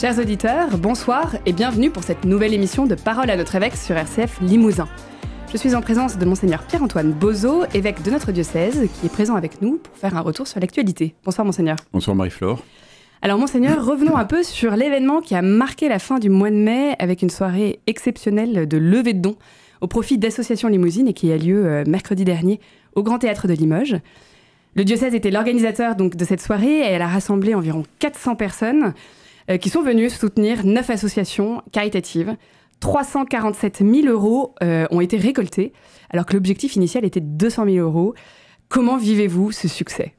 Chers auditeurs, bonsoir et bienvenue pour cette nouvelle émission de Parole à notre évêque sur RCF Limousin. Je suis en présence de Monseigneur Pierre-Antoine Bozo, évêque de notre diocèse, qui est présent avec nous pour faire un retour sur l'actualité. Bonsoir Monseigneur. Bonsoir Marie-Flore. Alors Monseigneur, revenons un peu sur l'événement qui a marqué la fin du mois de mai avec une soirée exceptionnelle de levée de dons au profit d'associations limousines et qui a lieu mercredi dernier au Grand Théâtre de Limoges. Le diocèse était l'organisateur donc de cette soirée et elle a rassemblé environ 400 personnes qui sont venues soutenir 9 associations caritatives. 347 000 euros ont été récoltés, alors que l'objectif initial était de 200 000 euros. Comment vivez-vous ce succès ?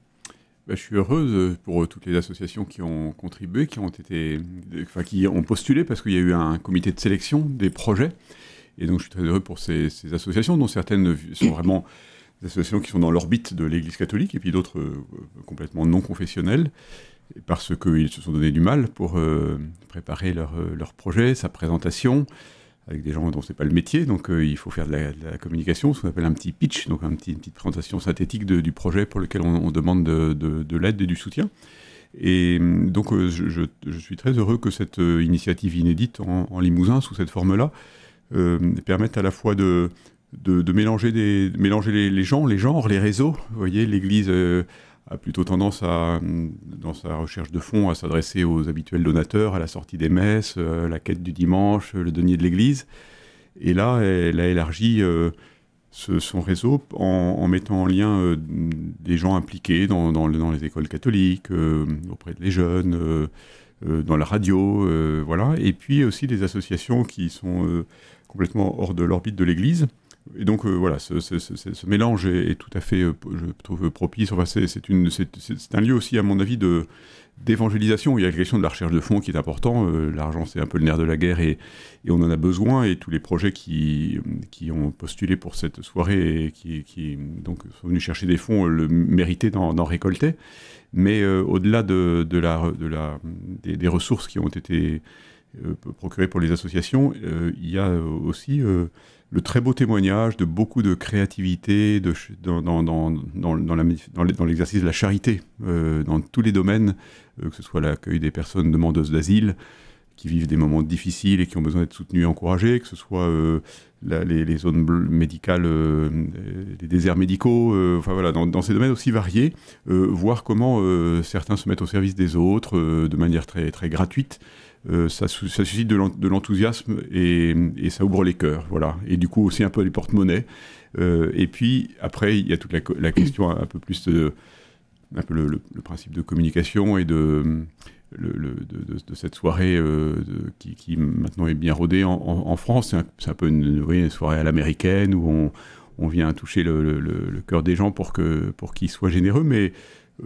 Je suis heureuse pour toutes les associations qui ont contribué, qui ont postulé, parce qu'il y a eu un comité de sélection des projets. Et donc je suis très heureux pour ces associations, dont certaines sont vraiment des associations qui sont dans l'orbite de l'Église catholique, et puis d'autres complètement non confessionnelles, parce qu'ils se sont donné du mal pour préparer leur projet, sa présentation, avec des gens dont ce n'est pas le métier, donc il faut faire de la communication, ce qu'on appelle un petit pitch, donc une petite présentation synthétique du projet pour lequel on demande de l'aide et du soutien. Et donc je suis très heureux que cette initiative inédite en Limousin, sous cette forme-là, permette à la fois de mélanger les gens, les genres, les réseaux. Vous voyez, l'Église a plutôt tendance dans sa recherche de fonds, à s'adresser aux habituels donateurs, à la sortie des messes, la quête du dimanche, le denier de l'Église. Et là, elle a élargi son réseau en mettant en lien des gens impliqués dans les écoles catholiques, auprès des jeunes, dans la radio, voilà. Et puis aussi des associations qui sont complètement hors de l'orbite de l'Église. Et donc voilà, ce mélange est tout à fait, je trouve, propice. Enfin, c'est un lieu aussi, à mon avis, d'évangélisation. Il y a la question de la recherche de fonds qui est important. L'argent, c'est un peu le nerf de la guerre et on en a besoin. Et tous les projets qui ont postulé pour cette soirée et qui donc sont venus chercher des fonds le méritaient d'en récolter. Mais au-delà des ressources qui ont été procurées pour les associations, il y a aussi le très beau témoignage de beaucoup de créativité dans l'exercice de la charité, dans tous les domaines, que ce soit l'accueil des personnes demandeuses d'asile, qui vivent des moments difficiles et qui ont besoin d'être soutenues et encouragées, que ce soit les zones médicales, les déserts médicaux, enfin voilà, dans ces domaines aussi variés, voir comment certains se mettent au service des autres de manière très, très gratuite. Ça suscite de l'enthousiasme et ça ouvre les cœurs, voilà. Et du coup aussi un peu les porte-monnaies. Et puis après, il y a toute la question un peu plus un peu le principe de communication et de cette soirée qui maintenant est bien rodée en France. C'est un peu une soirée à l'américaine où on vient toucher le cœur des gens pour qu'ils soient généreux, mais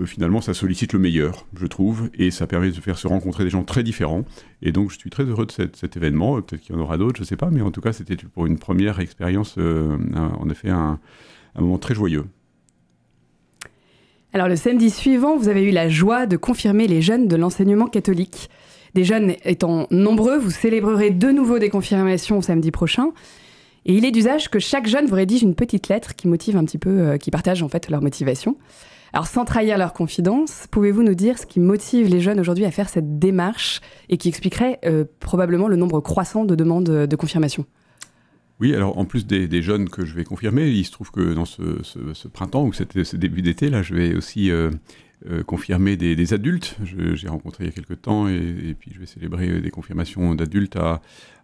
finalement, ça sollicite le meilleur, je trouve, et ça permet de faire se rencontrer des gens très différents. Et donc, je suis très heureux de cet événement. Peut-être qu'il y en aura d'autres, je ne sais pas, mais en tout cas, c'était pour une première expérience, en effet, un moment très joyeux. Alors, le samedi suivant, vous avez eu la joie de confirmer les jeunes de l'enseignement catholique. Des jeunes étant nombreux, vous célébrerez de nouveau des confirmations samedi prochain. Et il est d'usage que chaque jeune vous rédige une petite lettre qui motive un petit peu, qui partage en fait leur motivation. Alors, sans trahir leur confidence, pouvez-vous nous dire ce qui motive les jeunes aujourd'hui à faire cette démarche et qui expliquerait probablement le nombre croissant de demandes de confirmation ? Oui, alors en plus des jeunes que je vais confirmer, il se trouve que dans ce printemps ou ce début d'été, là, je vais aussi confirmer des adultes. J'ai rencontré il y a quelques temps et puis je vais célébrer des confirmations d'adultes à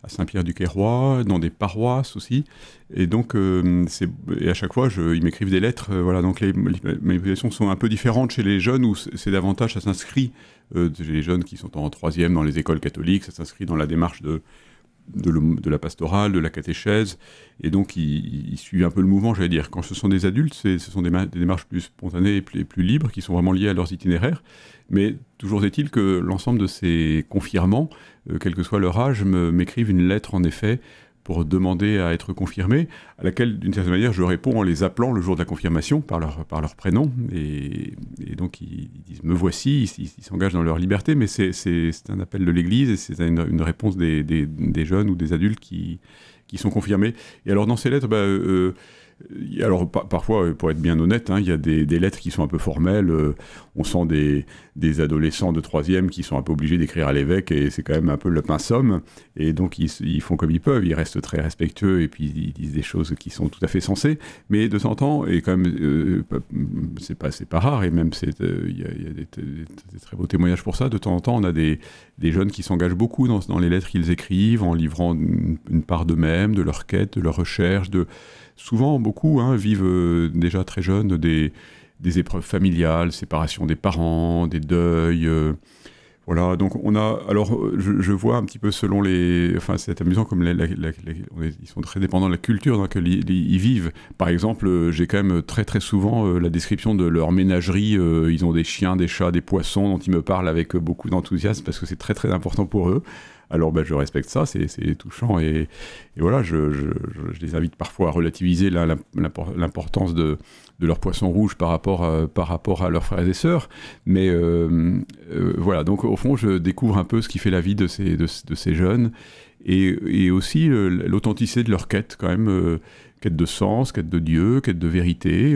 Saint-Pierre-du-Queyroy, dans des paroisses aussi. Et donc, et à chaque fois, ils m'écrivent des lettres. Voilà, donc mes motivations sont un peu différentes chez les jeunes où c'est davantage, ça s'inscrit, les jeunes qui sont en 3e dans les écoles catholiques, ça s'inscrit dans la démarche de la pastorale, de la catéchèse, et donc ils suivent un peu le mouvement, j'allais dire. Quand ce sont des adultes, ce sont des démarches plus spontanées et plus libres, qui sont vraiment liées à leurs itinéraires, mais toujours est-il que l'ensemble de ces confirmants, quel que soit leur âge, m'écrivent une lettre en effet, pour demander à être confirmés, à laquelle, d'une certaine manière, je réponds en les appelant le jour de la confirmation par leur prénom. Et donc, ils disent « me voici », ils s'engagent dans leur liberté, mais c'est un appel de l'Église et c'est une réponse des jeunes ou des adultes qui sont confirmés. Et alors, dans ces lettres, Alors parfois, pour être bien honnête, hein, il y a des lettres qui sont un peu formelles. On sent des adolescents de 3e qui sont un peu obligés d'écrire à l'évêque et c'est quand même un peu le pain somme. Et donc ils font comme ils peuvent, ils restent très respectueux et puis ils disent des choses qui sont tout à fait sensées. Mais de temps en temps, et quand même, c'est pas rare, et même il y a des très beaux témoignages pour ça. De temps en temps, on a des jeunes qui s'engagent beaucoup dans les lettres qu'ils écrivent, en livrant une part d'eux-mêmes, de leur quête, de leur recherche, souvent, beaucoup vivent déjà très jeunes des épreuves familiales, séparation des parents, des deuils. Voilà, donc je vois un petit peu selon les... Enfin, c'est amusant comme ils sont très dépendants de la culture dans laquelle ils vivent. Par exemple, j'ai quand même très très souvent la description de leur ménagerie. Ils ont des chiens, des chats, des poissons dont ils me parlent avec beaucoup d'enthousiasme parce que c'est très très important pour eux. Alors je respecte ça, c'est touchant et voilà, je les invite parfois à relativiser l'importance de leur poisson rouge par rapport à leurs frères et sœurs. Mais voilà, donc au fond, je découvre un peu ce qui fait la vie de ces jeunes et aussi l'authenticité de leur quête quand même, quête de sens, quête de Dieu, quête de vérité.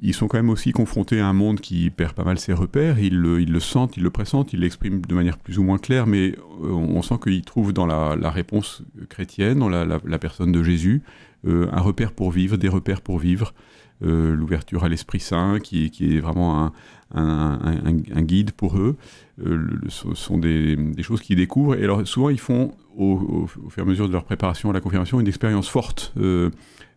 Ils sont quand même aussi confrontés à un monde qui perd pas mal ses repères, ils le sentent, ils le pressentent, ils l'expriment de manière plus ou moins claire, mais on sent qu'ils trouvent dans la réponse chrétienne, dans la personne de Jésus, un repère pour vivre, des repères pour vivre, l'ouverture à l'Esprit Saint qui est vraiment un guide pour eux. Ce sont des choses qu'ils découvrent, et alors souvent ils font, au fur et à mesure de leur préparation à la confirmation, une expérience forte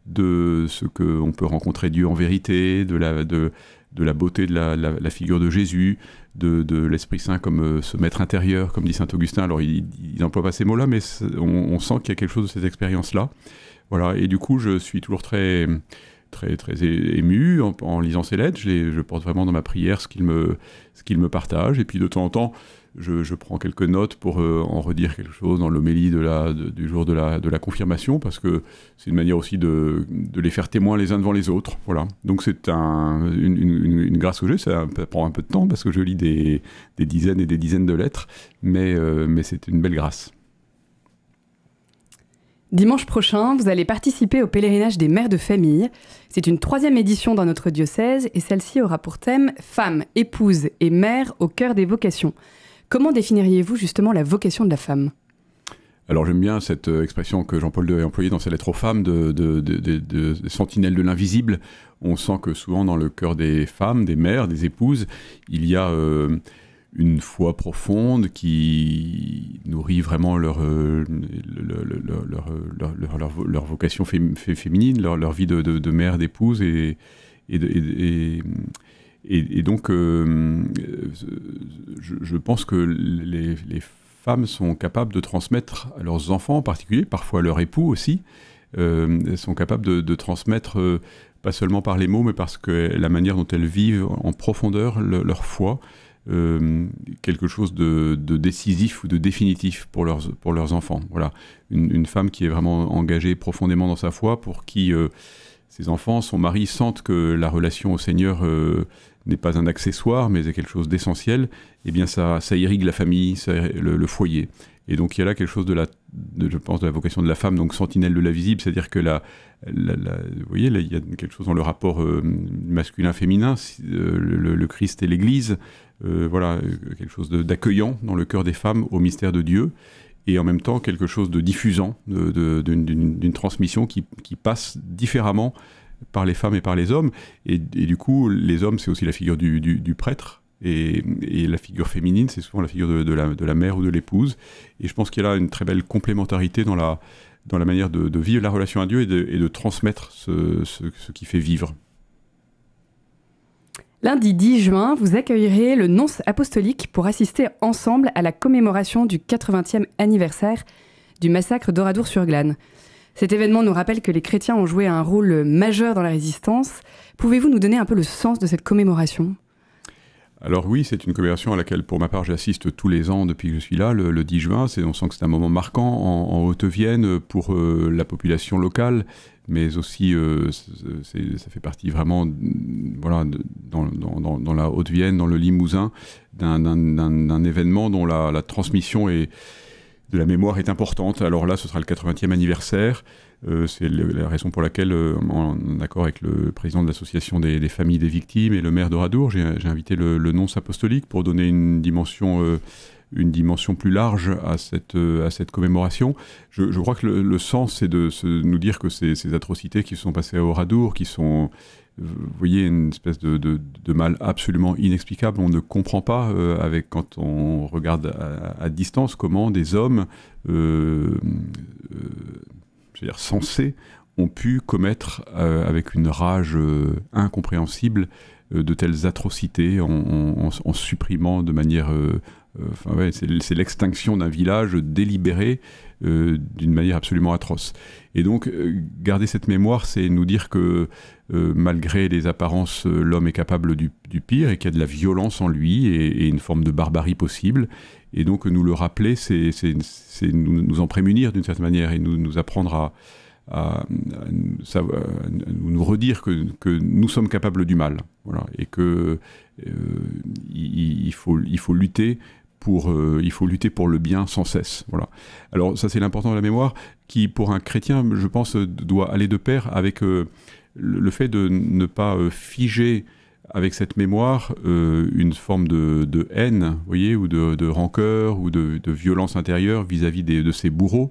de ce qu'on peut rencontrer Dieu en vérité, de la beauté de la figure de Jésus, de l'Esprit Saint comme ce maître intérieur, comme dit saint Augustin. Alors il n'emploie pas ces mots-là, mais on sent qu'il y a quelque chose de cette expérience-là. Voilà, et du coup je suis toujours très, très, très ému en lisant ces lettres. Je porte vraiment dans ma prière ce qu'il me partage, et puis de temps en temps je prends quelques notes pour en redire quelque chose dans l'homélie du jour de la confirmation, parce que c'est une manière aussi de les faire témoins les uns devant les autres. Voilà. Donc c'est une grâce que j'ai. Ça prend un peu de temps parce que je lis des dizaines et des dizaines de lettres, mais c'est une belle grâce. Dimanche prochain, vous allez participer au pèlerinage des mères de famille. C'est une 3e édition dans notre diocèse et celle-ci aura pour thème « Femme, épouse et mère au cœur des vocations ». Comment définiriez-vous justement la vocation de la femme ? Alors j'aime bien cette expression que Jean-Paul II a employée dans sa lettre aux femmes de sentinelle de l'invisible. On sent que souvent dans le cœur des femmes, des mères, des épouses, il y a une foi profonde qui nourrit vraiment leur vocation féminine, leur vie de mère, d'épouse et donc, je pense que les femmes sont capables de transmettre à leurs enfants en particulier, parfois à leur époux aussi, sont capables de transmettre, pas seulement par les mots, mais parce que la manière dont elles vivent en profondeur leur foi, quelque chose de décisif ou de définitif pour leurs enfants. Voilà. Une femme qui est vraiment engagée profondément dans sa foi, pour qui ses enfants, son mari sentent que la relation au Seigneur n'est pas un accessoire, mais est quelque chose d'essentiel, eh bien ça irrigue la famille, le foyer. Et donc il y a là quelque chose je pense, de la vocation de la femme, donc sentinelle de l'invisible, c'est-à-dire que vous voyez, là, il y a quelque chose dans le rapport masculin-féminin, le Christ et l'Église, voilà, quelque chose d'accueillant dans le cœur des femmes au mystère de Dieu, et en même temps quelque chose de diffusant, d'une transmission qui passe différemment par les femmes et par les hommes, et du coup les hommes c'est aussi la figure du prêtre, et la figure féminine c'est souvent la figure de la mère ou de l'épouse, et je pense qu'il y a là une très belle complémentarité dans la manière de vivre la relation à Dieu et de transmettre ce qui fait vivre. Lundi 10 juin, vous accueillerez le nonce apostolique pour assister ensemble à la commémoration du 80e anniversaire du massacre d'Oradour-sur-Glane. Cet événement nous rappelle que les chrétiens ont joué un rôle majeur dans la résistance. Pouvez-vous nous donner un peu le sens de cette commémoration ? Alors oui, c'est une commémoration à laquelle, pour ma part, j'assiste tous les ans depuis que je suis là, le 10 juin. On sent que c'est un moment marquant en Haute-Vienne pour la population locale, mais aussi ça fait partie vraiment, voilà, dans la Haute-Vienne, dans le Limousin, d'un événement dont la transmission est la mémoire est importante. Alors là, ce sera le 80e anniversaire. C'est la raison pour laquelle, en accord avec le président de l'association des familles des victimes et le maire d'Oradour, j'ai invité le nonce apostolique pour donner une dimension plus large à cette commémoration. Je crois que le sens, c'est de nous dire que ces atrocités qui se sont passées à Oradour, qui sont, vous voyez, une espèce de mal absolument inexplicable. On ne comprend pas, quand on regarde à distance, comment des hommes sensés ont pu commettre avec une rage incompréhensible de telles atrocités en supprimant de manière... c'est l'extinction d'un village délibéré d'une manière absolument atroce. Et donc, garder cette mémoire, c'est nous dire que malgré les apparences, l'homme est capable du pire et qu'il y a de la violence en lui et une forme de barbarie possible. Et donc, nous le rappeler, c'est nous en prémunir d'une certaine manière et nous apprendre à nous redire que nous sommes capables du mal. Voilà, et que il faut lutter pour le bien sans cesse. Voilà. Alors ça, c'est l'important de la mémoire qui, pour un chrétien, je pense, doit aller de pair avec le fait de ne pas figer avec cette mémoire une forme de haine, vous voyez, ou de rancœur ou de violence intérieure vis-à-vis de ses bourreaux.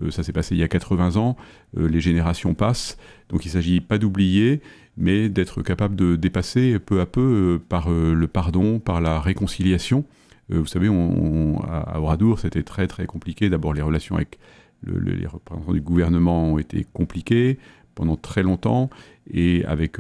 Ça s'est passé il y a 80 ans, les générations passent, donc il ne s'agit pas d'oublier, mais d'être capable de dépasser peu à peu par le pardon, par la réconciliation. Vous savez, à Oradour, c'était très très compliqué. D'abord, les relations avec les représentants du gouvernement ont été compliquées pendant très longtemps, et avec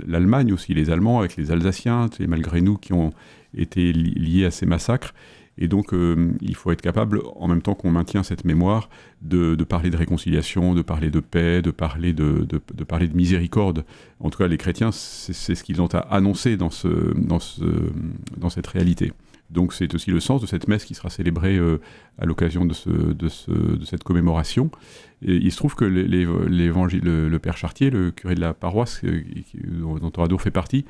l'Allemagne aussi, les Allemands, avec les Alsaciens, et malgré nous qui ont été liés à ces massacres. Et donc, il faut être capable, en même temps qu'on maintient cette mémoire, de parler de réconciliation, de parler de paix, de parler de miséricorde. En tout cas, les chrétiens, c'est ce qu'ils ont à annoncer dans cette réalité. Donc, c'est aussi le sens de cette messe qui sera célébrée à l'occasion de cette commémoration. Et il se trouve que l'évangile, le père Chartier, le curé de la paroisse dont Oradour fait partie,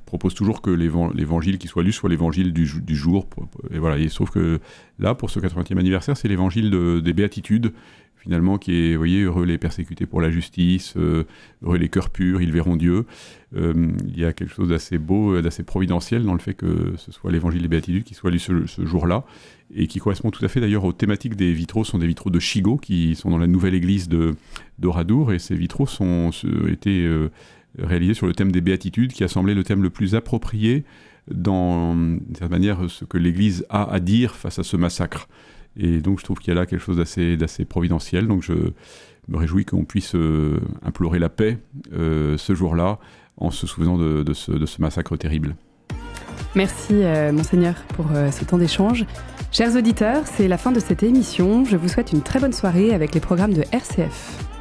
propose toujours que l'évangile qui soit lu soit l'évangile du jour. Et voilà, il se trouve que là, pour ce 80e anniversaire, c'est l'évangile des béatitudes, finalement, qui est, vous voyez, heureux les persécutés pour la justice, heureux les cœurs purs, ils verront Dieu. Il y a quelque chose d'assez beau, d'assez providentiel dans le fait que ce soit l'évangile des béatitudes qui soit lu ce jour-là, et qui correspond tout à fait d'ailleurs aux thématiques des vitraux. Ce sont des vitraux de Chigot qui sont dans la nouvelle église d'Oradour, et ces vitraux ont été réalisés sur le thème des béatitudes, qui a semblé le thème le plus approprié dans, d'une certaine manière, ce que l'Église a à dire face à ce massacre. Et donc je trouve qu'il y a là quelque chose d'assez providentiel. Donc je me réjouis qu'on puisse implorer la paix ce jour-là, en se souvenant de ce massacre terrible. Merci Monseigneur pour ce temps d'échange. Chers auditeurs, c'est la fin de cette émission. Je vous souhaite une très bonne soirée avec les programmes de RCF.